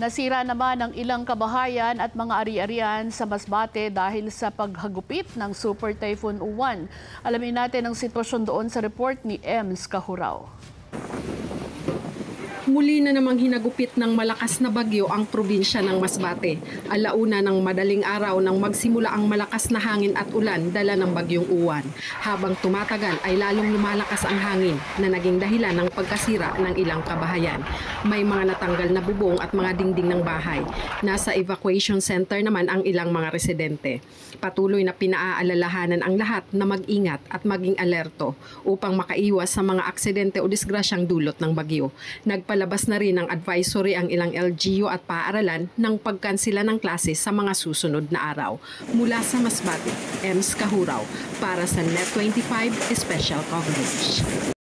Nasira naman ang ilang kabahayan at mga ari-arian sa Masbate dahil sa paghagupit ng Super Typhoon Uwan. Alamin natin ang sitwasyon doon sa report ni Ems Kahuraw. Muli na namang hinagupit ng malakas na bagyo ang probinsya ng Masbate. Alauna ng madaling araw nang magsimula ang malakas na hangin at ulan dala ng bagyong Uwan. Habang tumatagal ay lalong lumalakas ang hangin na naging dahilan ng pagkasira ng ilang kabahayan. May mga natanggal na bubong at mga dingding ng bahay. Nasa evacuation center naman ang ilang mga residente. Patuloy na pinaaalalahanan ang lahat na mag-ingat at maging alerto upang makaiwas sa mga aksidente o disgrasyang dulot ng bagyo. Nagpalabas na rin ng advisory ang ilang LGU at paaralan ng pagkansela ng klase sa mga susunod na araw. Mula sa Masbate, Ems Kahuraw para sa Net25 Special Coverage.